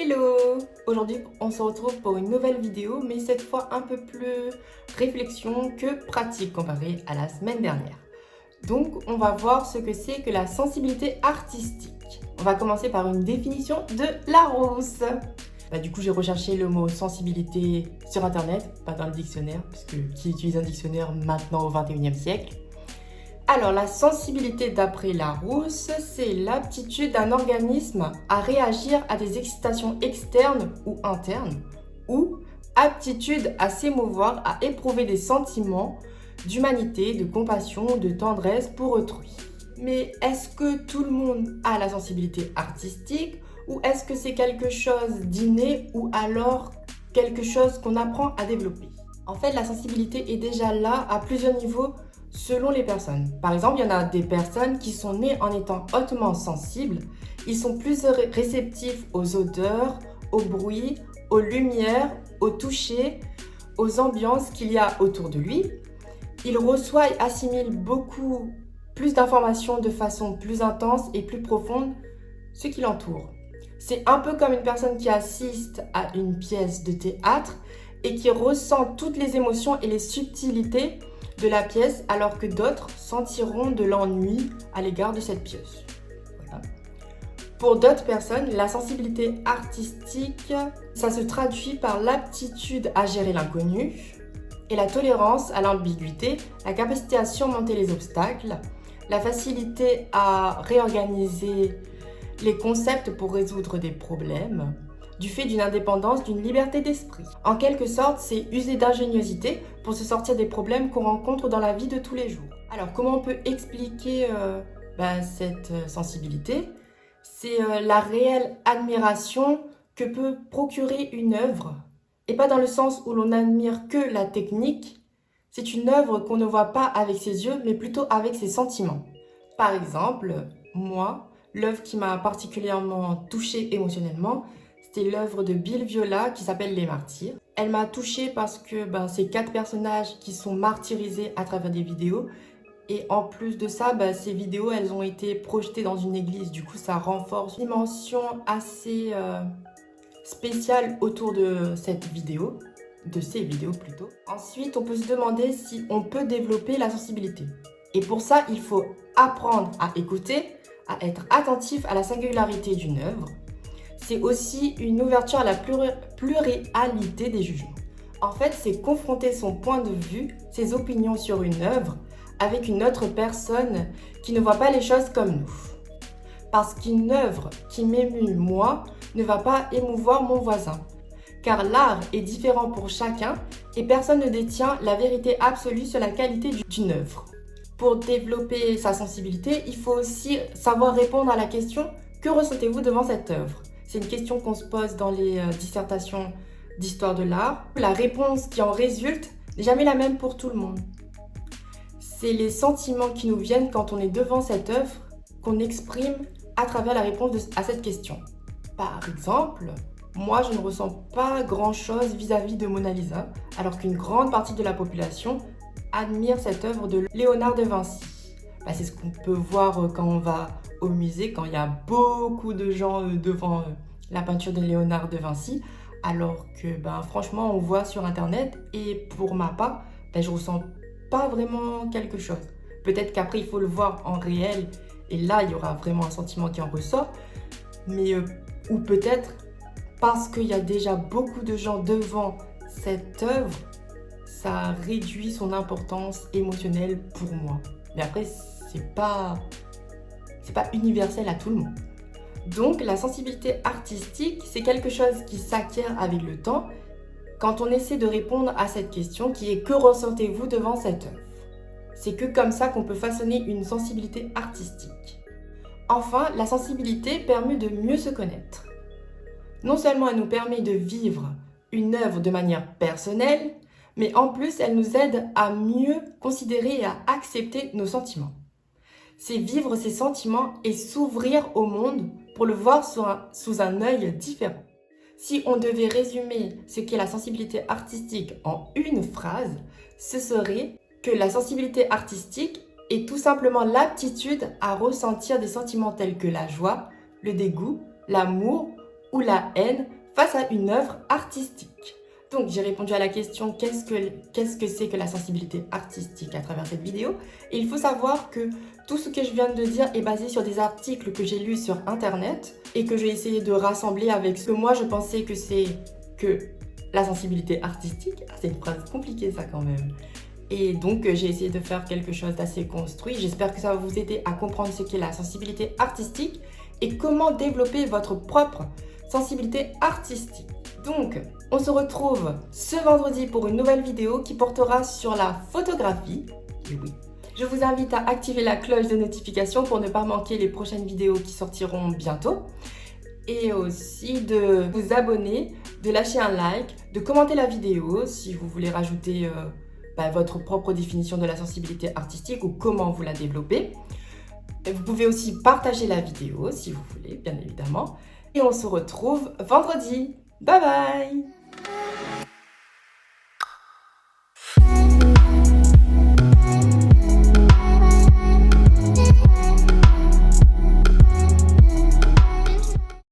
Hello! Aujourd'hui, on se retrouve pour une nouvelle vidéo, mais cette fois un peu plus réflexion que pratique comparé à la semaine dernière. Donc, on va voir ce que c'est que la sensibilité artistique. On va commencer par une définition de Larousse. Du coup, j'ai recherché le mot sensibilité sur internet, pas dans le dictionnaire, puisque qui utilise un dictionnaire maintenant au 21e siècle? Alors, la sensibilité d'après Larousse, c'est l'aptitude d'un organisme à réagir à des excitations externes ou internes, ou aptitude à s'émouvoir, à éprouver des sentiments d'humanité, de compassion, de tendresse pour autrui. Mais est-ce que tout le monde a la sensibilité artistique, ou est-ce que c'est quelque chose d'inné, ou alors quelque chose qu'on apprend à développer? En fait, la sensibilité est déjà là à plusieurs niveaux selon les personnes. Par exemple, il y en a des personnes qui sont nées en étant hautement sensibles. Ils sont plus réceptifs aux odeurs, aux bruits, aux lumières, au toucher, aux ambiances qu'il y a autour de lui. Il reçoit et assimile beaucoup plus d'informations de façon plus intense et plus profonde ce qui l'entoure. C'est un peu comme une personne qui assiste à une pièce de théâtre et qui ressent toutes les émotions et les subtilités de la pièce, alors que d'autres sentiront de l'ennui à l'égard de cette pièce. Voilà. Pour d'autres personnes, la sensibilité artistique, ça se traduit par l'aptitude à gérer l'inconnu et la tolérance à l'ambiguïté, la capacité à surmonter les obstacles, la facilité à réorganiser les concepts pour résoudre des problèmes, du fait d'une indépendance, d'une liberté d'esprit. En quelque sorte, c'est user d'ingéniosité pour se sortir des problèmes qu'on rencontre dans la vie de tous les jours. Alors, comment on peut expliquer cette sensibilité? C'est la réelle admiration que peut procurer une œuvre, et pas dans le sens où l'on admire que la technique. C'est une œuvre qu'on ne voit pas avec ses yeux, mais plutôt avec ses sentiments. Par exemple, moi, l'œuvre qui m'a particulièrement touchée émotionnellement, c'était l'œuvre de Bill Viola qui s'appelle Les Martyrs. Elle m'a touchée parce que c'est 4 personnages qui sont martyrisés à travers des vidéos. Et en plus de ça, ces vidéos, elles ont été projetées dans une église. Du coup, ça renforce une dimension assez spéciale autour de cette vidéo, de ces vidéos plutôt. Ensuite, on peut se demander si on peut développer la sensibilité. Et pour ça, il faut apprendre à écouter, à être attentif à la singularité d'une œuvre. C'est aussi une ouverture à la pluralité des jugements. En fait, c'est confronter son point de vue, ses opinions sur une œuvre, avec une autre personne qui ne voit pas les choses comme nous. Parce qu'une œuvre qui m'émue moi ne va pas émouvoir mon voisin. Car l'art est différent pour chacun et personne ne détient la vérité absolue sur la qualité d'une œuvre. Pour développer sa sensibilité, il faut aussi savoir répondre à la question « Que ressentez-vous devant cette œuvre ?» C'est une question qu'on se pose dans les dissertations d'histoire de l'art. La réponse qui en résulte n'est jamais la même pour tout le monde. C'est les sentiments qui nous viennent quand on est devant cette œuvre qu'on exprime à travers la réponse à cette question. Par exemple, moi je ne ressens pas grand-chose vis-à-vis de Mona Lisa, alors qu'une grande partie de la population admire cette œuvre de Léonard de Vinci. C'est ce qu'on peut voir quand on va au musée, quand il y a beaucoup de gens devant la peinture de Léonard de Vinci, alors que franchement on voit sur internet et pour ma part, je ressens pas vraiment quelque chose. Peut-être qu'après il faut le voir en réel et là il y aura vraiment un sentiment qui en ressort, mais ou peut-être parce qu'il y a déjà beaucoup de gens devant cette œuvre, ça réduit son importance émotionnelle pour moi. Mais après, c'est pas universel à tout le monde. Donc, la sensibilité artistique, c'est quelque chose qui s'acquiert avec le temps quand on essaie de répondre à cette question qui est « Que ressentez-vous devant cette œuvre ?» C'est que comme ça qu'on peut façonner une sensibilité artistique. Enfin, la sensibilité permet de mieux se connaître. Non seulement elle nous permet de vivre une œuvre de manière personnelle, mais en plus, elle nous aide à mieux considérer et à accepter nos sentiments. C'est vivre ces sentiments et s'ouvrir au monde pour le voir sous un œil différent. Si on devait résumer ce qu'est la sensibilité artistique en une phrase, ce serait que la sensibilité artistique est tout simplement l'aptitude à ressentir des sentiments tels que la joie, le dégoût, l'amour ou la haine face à une œuvre artistique. Donc j'ai répondu à la question qu'est-ce que c'est que la sensibilité artistique à travers cette vidéo. Et il faut savoir que tout ce que je viens de dire est basé sur des articles que j'ai lus sur internet et que j'ai essayé de rassembler avec ce que moi je pensais que c'est que la sensibilité artistique. C'est une phrase compliquée ça quand même. Et donc j'ai essayé de faire quelque chose d'assez construit. J'espère que ça va vous aider à comprendre ce qu'est la sensibilité artistique et comment développer votre propre sensibilité artistique. Donc, on se retrouve ce vendredi pour une nouvelle vidéo qui portera sur la photographie. Et oui. Je vous invite à activer la cloche de notification pour ne pas manquer les prochaines vidéos qui sortiront bientôt. Et aussi de vous abonner, de lâcher un like, de commenter la vidéo si vous voulez rajouter votre propre définition de la sensibilité artistique ou comment vous la développez. Vous pouvez aussi partager la vidéo si vous voulez, bien évidemment. Et on se retrouve vendredi. Bye bye!